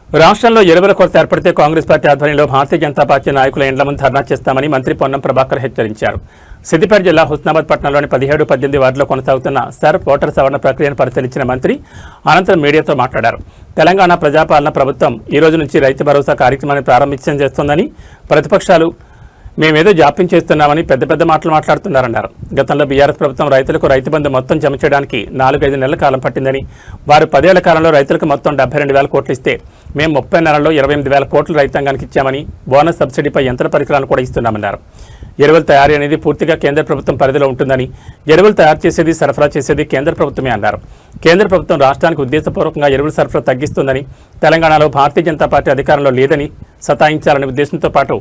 రాష్ట్రంలో ఎరువుల కొరత ఏర్పడితే కాంగ్రెస్ పార్టీ ఆధ్వర్యంలో భారతీయ జనతా పార్టీ నాయకుల ఇండ్ల ముందు ధర్నా చేస్తామని మంత్రి పొన్నం ప్రభాకర్ హెచ్చరించారు. సిద్దిపేట జిల్లా హుస్నాబాద్ పట్టణంలోని 17-18 వార్డులో కొనసాగుతున్న సర్ప్ ఓటర్ సవరణ ప్రక్రియను పరిశీలించిన మంత్రి అనంతరం మీడియాతో మాట్లాడారు. తెలంగాణ ప్రజాపాలన ప్రభుత్వం ఈ రోజు నుంచి రైతు భరోసా కార్యక్రమాన్ని ప్రారంభించడం చేస్తోందని, ప్రతిపక్షాలు మేమేదో జాప్యం చేస్తున్నామని పెద్ద మాటలు మాట్లాడుతున్నారన్నారు. గతంలో బీఆర్ఎస్ ప్రభుత్వం రైతులకు రైతు బంధు మొత్తం జమ చేయడానికి 4-5 నెలల కాలం పట్టిందని, వారు 10 ఏళ్ల కాలంలో రైతులకు మొత్తం 72,000 కోట్లు ఇస్తే మేము 30 నెలల్లో 28,000 కోట్లు రైతాంగానికి ఇచ్చామని, బోనస్ సబ్సిడీపై యంత్ర పరికరాలను కూడా ఇస్తున్నామన్నారు. ఎరువుల తయారీ అనేది పూర్తిగా కేంద్ర ప్రభుత్వం పరిధిలో ఉంటుందని, ఎరువులు తయారు చేసేది సరఫరా చేసేది కేంద్ర ప్రభుత్వమే అన్నారు. కేంద్ర ప్రభుత్వం రాష్ట్రానికి ఉద్దేశపూర్వకంగా ఎరువుల సరఫరా తగ్గిస్తుందని, తెలంగాణలో భారతీయ జనతా పార్టీ అధికారంలో లేదని సతాయించాలనే ఉద్దేశంతో పాటు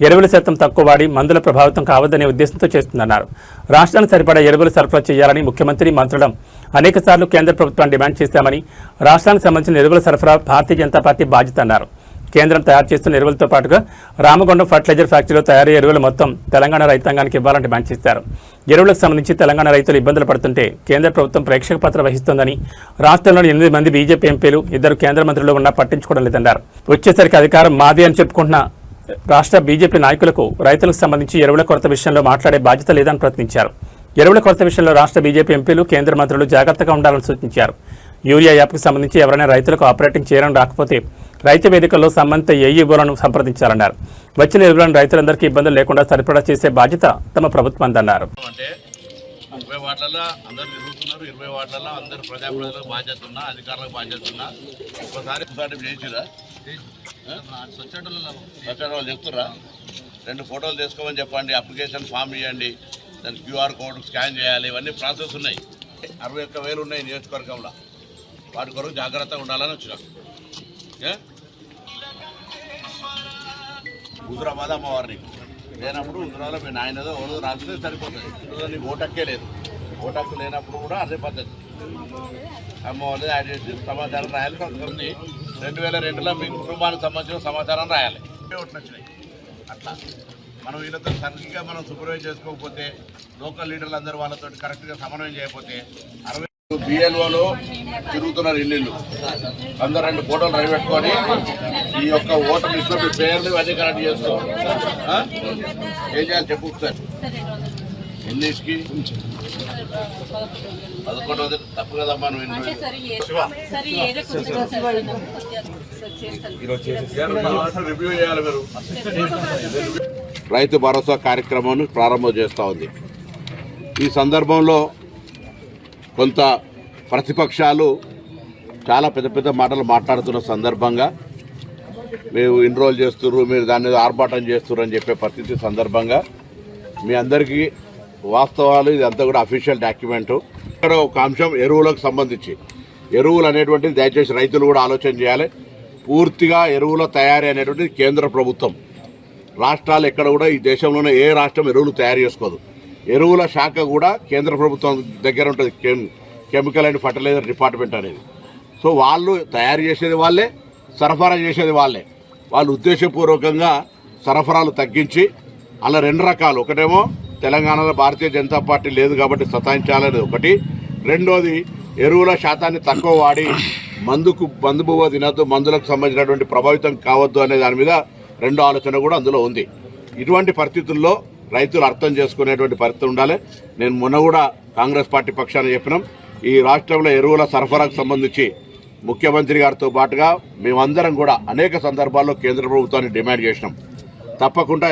ఎరువుల శాతం తక్కువ వాడి మందుల ప్రభావితం కావద్దనే ఉద్దేశంతో చేస్తుందన్నారు. రాష్ట్రానికి సరిపడా ఎరువులు సరఫరా చేయాలని ముఖ్యమంత్రి మంత్రులం అనేకసార్లు కేంద్ర ప్రభుత్వాన్ని డిమాండ్ చేశామని, రాష్ట్రానికి సంబంధించిన ఎరువుల సరఫరా భారతీయ జనతా పార్టీ బాధ్యత అన్నారు. కేంద్రం తయారు చేస్తున్న ఎరువులతో పాటుగా రామగుండం ఫర్టిలైజర్ ఫ్యాక్టరీలో తయారయ్యే ఎరువులు మొత్తం తెలంగాణ రైతాంగానికి ఇవ్వాలని డిమాండ్ చేశారు. ఎరువులకు సంబంధించి తెలంగాణ రైతులు ఇబ్బందులు పడుతుంటే కేంద్ర ప్రభుత్వం ప్రేక్షక పాత్ర వహిస్తోందని, రాష్ట్రంలోని 8 మంది బీజేపీ ఎంపీలు 2 కేంద్ర మంత్రులు ఉన్నా పట్టించుకోవడం లేదన్నారు. వచ్చేసరికి అధికారం మాది అని చెప్పుకుంటున్న రాష్ట్ర బీజేపీ నాయకులకు రైతులకు సంబంధించి ఎరువుల కొరత విషయంలో మాట్లాడే బాధ్యత లేదని ప్రశ్నించారు. ఎరువుల కొరత విషయంలో రాష్ట్ర బీజేపీ ఎంపీలు కేంద్ర మంత్రులు జాగ్రత్తగా ఉండాలని సూచించారు. యూరియా యాప్కు సంబంధించి ఎవరైనా రైతులకు ఆపరేటింగ్ చేయడం రాకపోతే రైతు వేదికల్లో సంబంధిత ఏఈఓలను సంప్రదించాలన్నారు. వచ్చిన ఎరువులను రైతులందరికీ ఇబ్బందులు లేకుండా సరిపడా చేసే బాధ్యత తమ ప్రభుత్వందన్నారు. 20 వార్డులలో అందరు తిరుగుతున్నారు, 20 వార్డులలో అందరు ప్రజలకు బాధ్యత ఉన్నా, అధికారులకు బాధ్యత ఉన్నా. ఒకసారి చేసిరా వాళ్ళు చెప్తురా 2 ఫోటోలు తీసుకోమని చెప్పండి, అప్లికేషన్ ఫామ్ ఇవ్వండి, దాని క్యూఆర్ కోడ్ స్కాన్ చేయాలి, ఇవన్నీ ప్రాసెస్ ఉన్నాయి. 61,000 ఉన్నాయి నియోజకవర్గంలో, వాటి కొరకు జాగ్రత్తగా ఉండాలని వచ్చినాం. హుజురాబాద్ అమ్మవారిని లేనప్పుడు హుజురాలో మీ నాయనదో ఓడో రాస్తే సరిపోతుంది. నీకు ఓటక్కే లేదు, ఓటక్కు లేనప్పుడు కూడా అదే పద్ధతి. అమ్మవారిని యాడ్ చేసి సమాచారం రాయాలి. కొంతమంది 2002లో మీ కుటుంబానికి సంబంధించిన సమాచారం రాయాలి. ఓట్లు వచ్చినాయి. అట్లా మనం వీళ్ళతో సరిగ్గా మనం సూపర్వైజ్ చేసుకోకపోతే, లోకల్ లీడర్లు అందరూ వాళ్ళతో కరెక్ట్గా సమన్వయం చేయకపోతే 60 బిఎల్ఓలో తిరుగుతున్నారు ఇల్లు. అందరు 2 ఫోటోలు రవి పెట్టుకొని ఈ యొక్క ఓటర్ లిస్టులో మీ పేర్లు అదే కరెక్ట్ చేసుకో. ఏం చేయాలి చెప్పు సార్. ఎన్నిటికి 11 తప్పు కదమ్మా. నువ్వు రివ్యూ చేయాలి. మీరు రైతు భరోసా కార్యక్రమాన్ని ప్రారంభం చేస్తూ ఉంది. ఈ సందర్భంలో కొంత ప్రతిపక్షాలు చాలా పెద్ద మాటలు మాట్లాడుతున్న సందర్భంగా మీరు ఎన్రోల్ చేస్తున్నారు, మీరు దాన్ని ఆర్భాటం చేస్తున్నారు అని చెప్పే పరిస్థితి సందర్భంగా మీ అందరికీ వాస్తవాలు ఇదంతా కూడా అఫీషియల్ డాక్యుమెంటు. ఇక్కడ ఒక అంశం ఎరువులకు సంబంధించి, ఎరువులు అనేటువంటిది దయచేసి రైతులు కూడా ఆలోచన చేయాలి. పూర్తిగా ఎరువుల తయారీ అనేటువంటిది కేంద్ర ప్రభుత్వం. రాష్ట్రాలు ఎక్కడ కూడా ఈ దేశంలోనే ఏ రాష్ట్రం ఎరువులు తయారు చేసుకోదు. ఎరువుల శాఖ కూడా కేంద్ర ప్రభుత్వం దగ్గర ఉంటుంది, కెమికల్ అండ్ ఫర్టిలైజర్ డిపార్ట్మెంట్ అనేది. సో వాళ్ళు తయారు చేసేది వాళ్ళే, సరఫరా చేసేది వాళ్ళే. వాళ్ళు ఉద్దేశపూర్వకంగా సరఫరాలు తగ్గించి అలా 2 రకాలు, ఒకటేమో తెలంగాణలో భారతీయ జనతా పార్టీ లేదు కాబట్టి సతాయించాలనేది ఒకటి, రెండోది ఎరువుల శాతాన్ని తక్కువ వాడి మందు బువ్వ తినద్దు, మందులకు సంబంధించినటువంటి ప్రభావితం కావద్దు అనే దాని మీద 2 ఆలోచన కూడా అందులో ఉంది. ఇటువంటి పరిస్థితుల్లో రైతులు అర్థం చేసుకునేటువంటి పరిస్థితి ఉండాలి. నేను మొన్న కూడా కాంగ్రెస్ పార్టీ పక్షాన చెప్పినాం, ఈ రాష్ట్రంలో ఎరువుల సరఫరాకు సంబంధించి ముఖ్యమంత్రి గారితో పాటుగా మేమందరం కూడా అనేక సందర్భాల్లో కేంద్ర ప్రభుత్వాన్ని డిమాండ్ చేసినాం. తప్పకుండా